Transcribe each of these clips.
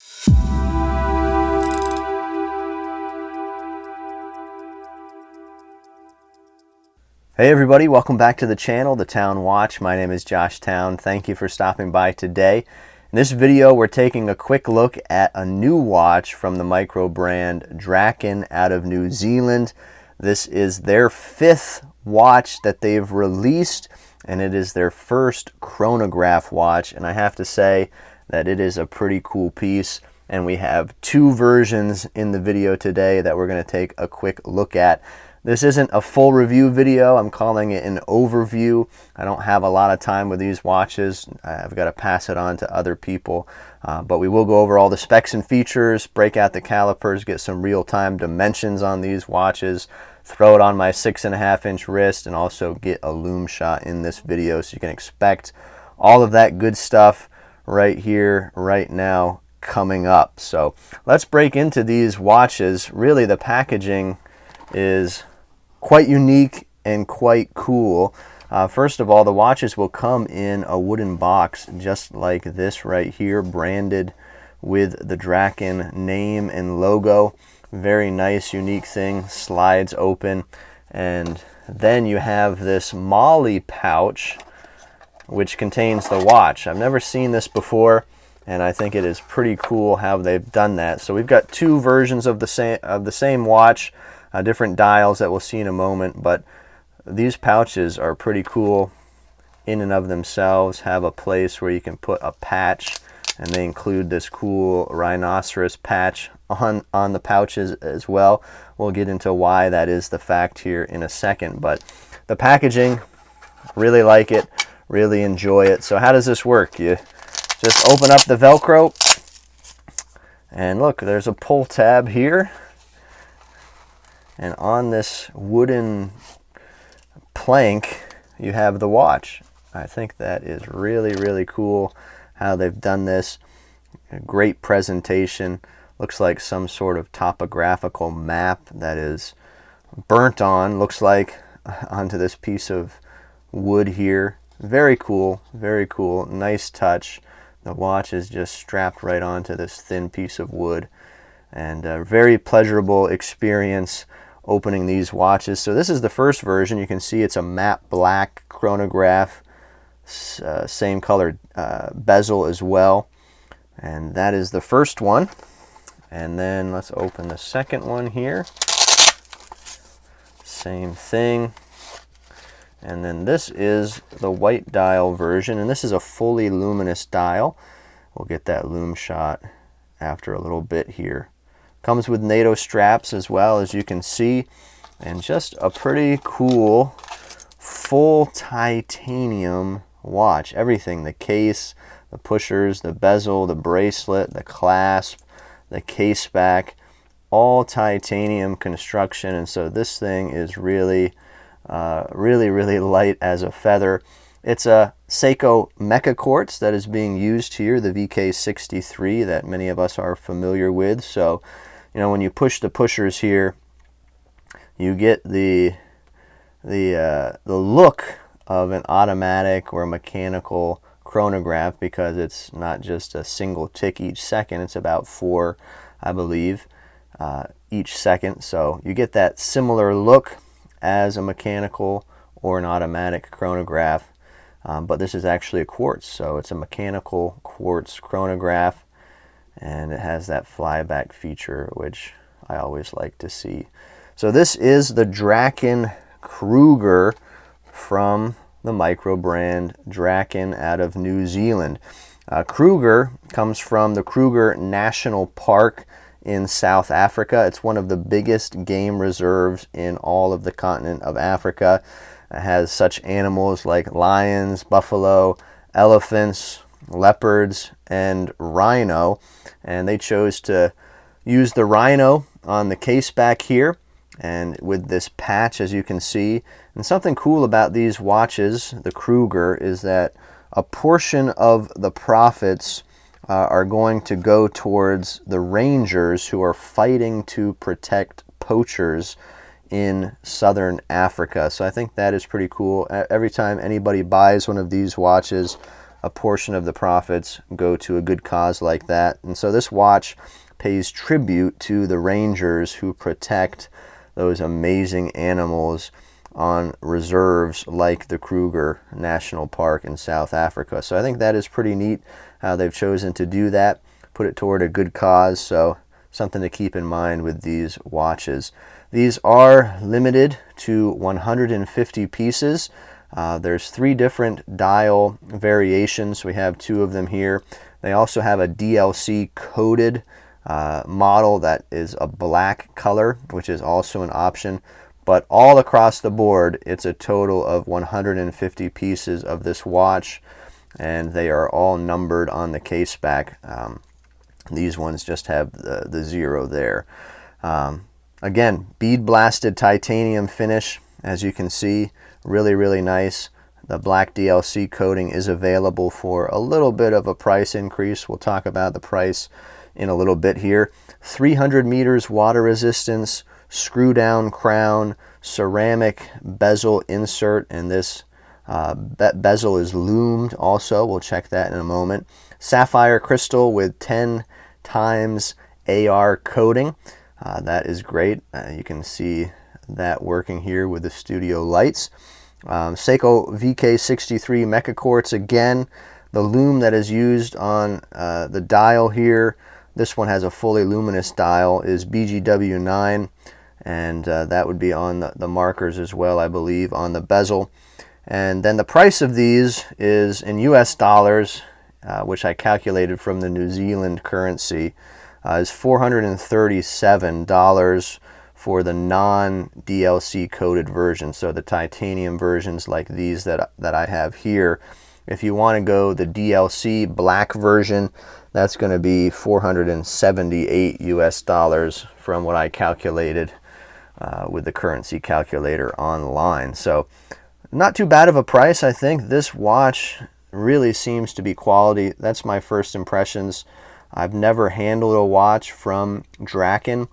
Hey everybody, welcome back to the channel, The Town Watch. My name is Josh Town. Thank you for stopping by today. In this video, we're taking a quick look at a new watch from the micro brand Draken out of New Zealand. This is their 5th watch that they've released, and it is their first chronograph watch. And I have to say that it is a pretty cool piece. And we have 2 versions in the video today that we're going to take a quick look at. This isn't a full review video. I'm calling it an overview. I don't have a lot of time with these watches. I've got to pass it on to other people. But we will go over all the specs and features, break out the calipers, get some real-time dimensions on these watches, throw it on my 6.5-inch wrist, and also get a Loom shot in this video. So you can expect all of that good stuff right here, right now, coming up. So let's break into these watches. Really, the packaging is quite unique and quite cool. First of all, the watches will come in a wooden box just like this right here, branded with the Draken name and logo. Very nice, unique thing. Slides open, and then you have this MOLLE pouch which contains the watch. I've never seen this before, and I think it is pretty cool how they've done that. So we've got 2 versions of the same watch. Different dials that we'll see in a moment, but these pouches are pretty cool in and of themselves. Have a place where you can put a patch, and they include this cool rhinoceros patch on the pouches as well. We'll get into why that is the fact here in a second, but the packaging, really like it, really enjoy it. So how does this work? You just open up the Velcro, and look, there's a pull tab here. And on this wooden plank, you have the watch. I think that is really, really cool how they've done this. A great presentation. Looks like some sort of topographical map that is burnt on, looks like, onto this piece of wood here. Very cool, very cool. Nice touch. The watch is just strapped right onto this thin piece of wood. And a very pleasurable experience opening these watches. So this is the first version. You can see it's a matte black chronograph, same colored bezel as well, and that is the first one. And then let's open the second one here. Same thing. And then this is the white dial version, and this is a fully luminous dial. We'll get that Loom shot after a little bit here. Comes with NATO straps as well, as you can see, and just a pretty cool full titanium watch. Everything, the case, the pushers, the bezel, the bracelet, the clasp, the case back, all titanium construction. And so this thing is really, really light as a feather. It's a Seiko Mecha Quartz that is being used here, the VK63 that many of us are familiar with. So, you know, when you push the pushers here, you get the look of an automatic or mechanical chronograph, because it's not just a single tick each second. It's about 4, I believe, each second. So you get that similar look as a mechanical or an automatic chronograph. But this is actually a quartz, so it's a mechanical quartz chronograph, and it has that flyback feature, which I always like to see. So this is the Draken Kruger from the micro brand Draken out of New Zealand. Kruger comes from the Kruger National Park in South Africa. It's one of the biggest game reserves in all of the continent of Africa. It has such animals like lions, buffalo, elephants, leopards, and rhino. And they chose to use the rhino on the case back here, and with this patch, as you can see. And something cool about these watches, the Kruger, is that a portion of the profits are going to go towards the rangers who are fighting to protect poachers in southern Africa. So I think that is pretty cool. Every time anybody buys one of these watches, a portion of the profits go to a good cause like that. And so this watch pays tribute to the rangers who protect those amazing animals on reserves like the Kruger National Park in South Africa. So I think that is pretty neat how they've chosen to do that, put it toward a good cause. So something to keep in mind with these watches. These are limited to 150 pieces. There's 3 different dial variations. We have 2 of them here. They also have a DLC coated model that is a black color, which is also an option. But all across the board, it's a total of 150 pieces of this watch, and they are all numbered on the case back. These ones just have the 0 there. Again, bead blasted titanium finish, as you can see, really, really nice. The black DLC coating is available for a little bit of a price increase. We'll talk about the price in a little bit here. 300 meters water resistance, screw down crown, ceramic bezel insert, and this bezel is loomed also. We'll check that in a moment. Sapphire crystal with 10 times AR coating. That is great. You can see that working here with the studio lights. Seiko VK63 Mecha Quartz again. The loom that is used on the dial here, this one has a fully luminous dial, is BGW9, and that would be on the markers as well, I believe, on the bezel. And then the price of these is in US dollars, which I calculated from the New Zealand currency, is $437 for the non-DLC coated version. So the titanium versions like these that I have here. If you want to go the DLC black version, that's going to be $478 US dollars from what I calculated with the currency calculator online. So not too bad of a price. I think this watch really seems to be quality. That's my first impressions. I've never handled a watch from Draken.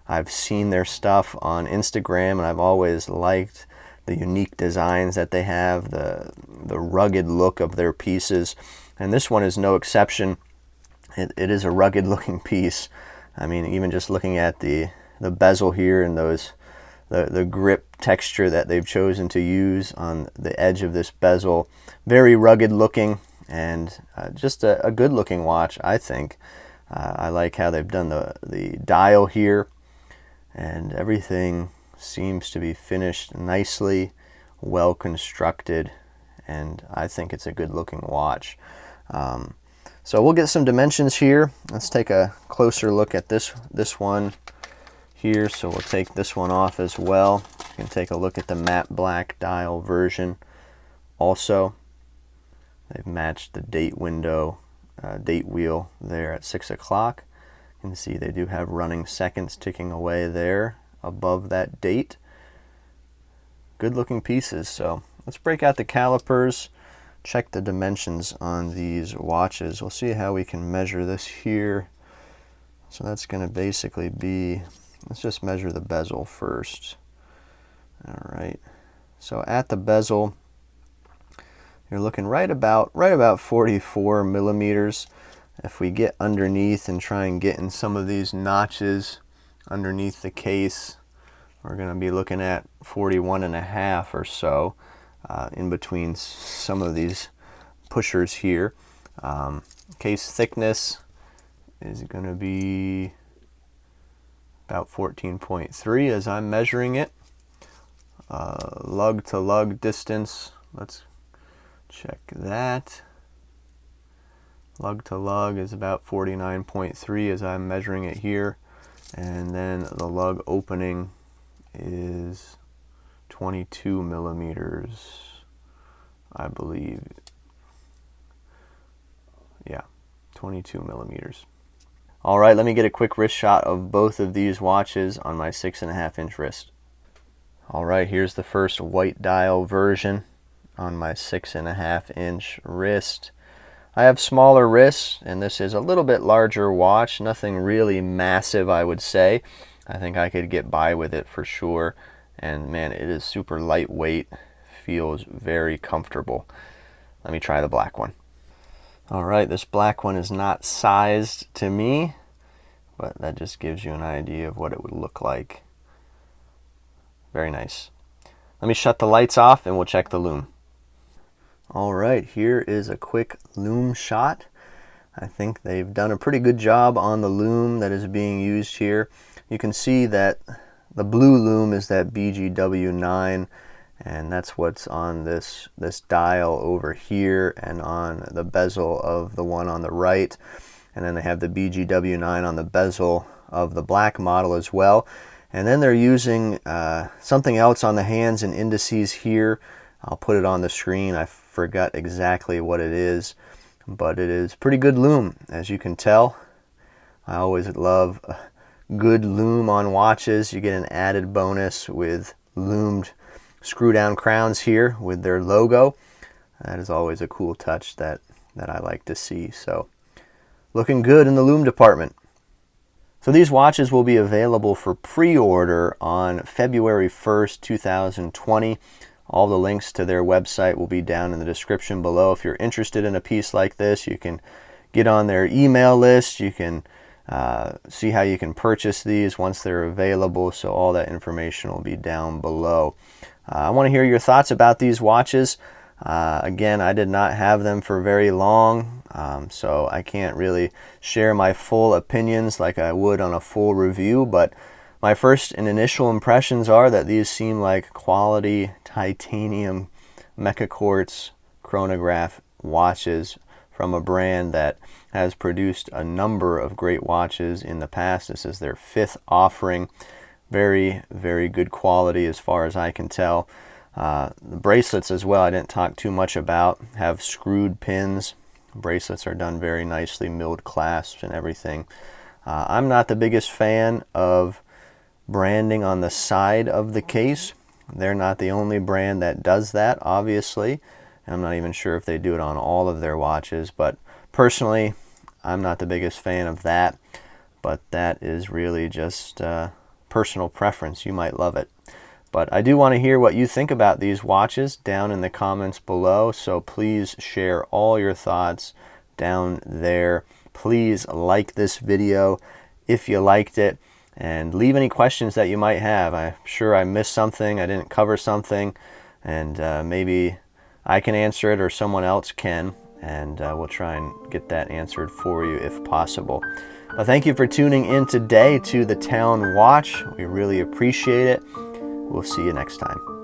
I've seen their stuff on Instagram, and I've always liked the unique designs that they have, the rugged look of their pieces. And this one is no exception. It is a rugged looking piece. I mean, even just looking at the bezel here and the grip texture that they've chosen to use on the edge of this bezel, very rugged looking, and just a good looking watch, I think. I like how they've done the dial here, and everything seems to be finished nicely, well constructed, and I think it's a good looking watch. So we'll get some dimensions here. Let's take a closer look at this one here. So we'll take this one off as well. You can take a look at the matte black dial version also. They've matched the date window, date wheel there at 6 o'clock. You can see they do have running seconds ticking away there above that date. Good looking pieces. So let's break out the calipers, check the dimensions on these watches. We'll see how we can measure this here. So that's going to basically be, let's just measure the bezel first. All right. So at the bezel, you're looking right about 44 millimeters. If we get underneath and try and get in some of these notches underneath the case, we're going to be looking at 41.5 or so in between some of these pushers here. Case thickness is going to be about 14.3 as I'm measuring it. Lug to lug distance, let's check that. Lug to lug is about 49.3 as I'm measuring it here. And then the lug opening is 22 millimeters, I believe. Yeah, 22 millimeters. All right, let me get a quick wrist shot of both of these watches on my 6.5 inch wrist. All right, here's the first white dial version on my 6.5 inch wrist. I have smaller wrists, and this is a little bit larger watch. Nothing really massive, I would say. I think I could get by with it for sure. And man, it is super lightweight. Feels very comfortable. Let me try the black one. All right, this black one is not sized to me, but that just gives you an idea of what it would look like. Very nice. Let me shut the lights off and we'll check the loom. All right, here is a quick loom shot. I think they've done a pretty good job on the loom that is being used here. You can see that the blue loom is that BGW9, and that's what's on this dial over here and on the bezel of the one on the right. And then they have the BGW9 on the bezel of the black model as well. And then they're using something else on the hands and indices here. I'll put it on the screen. I forgot exactly what it is, but it is pretty good loom, as you can tell. I always love a good loom on watches. You get an added bonus with loomed screw down crowns here with their logo. That is always a cool touch that I like to see. So looking good in the loom department. So these watches will be available for pre-order on February 1st, 2020. All the links to their website will be down in the description below. If you're interested in a piece like this, you can get on their email list. You can see how you can purchase these once they're available. So all that information will be down below. I want to hear your thoughts about these watches. Again, I did not have them for very long, so I can't really share my full opinions like I would on a full review, but my first and initial impressions are that these seem like quality titanium Mecha Quartz Chronograph watches from a brand that has produced a number of great watches in the past. This is their 5th offering. Very, very good quality as far as I can tell. The bracelets as well, I didn't talk too much about, have screwed pins. Bracelets are done very nicely, milled clasps and everything. I'm not the biggest fan of branding on the side of the case. They're not the only brand that does that, obviously. I'm not even sure if they do it on all of their watches, but personally, I'm not the biggest fan of that. But that is really just personal preference. You might love it. But I do want to hear what you think about these watches down in the comments below, so please share all your thoughts down there. Please like this video if you liked it, and leave any questions that you might have. I'm sure I missed something, I didn't cover something, and maybe I can answer it or someone else can, and we'll try and get that answered for you if possible. Well, thank you for tuning in today to the Town Watch. We really appreciate it. We'll see you next time.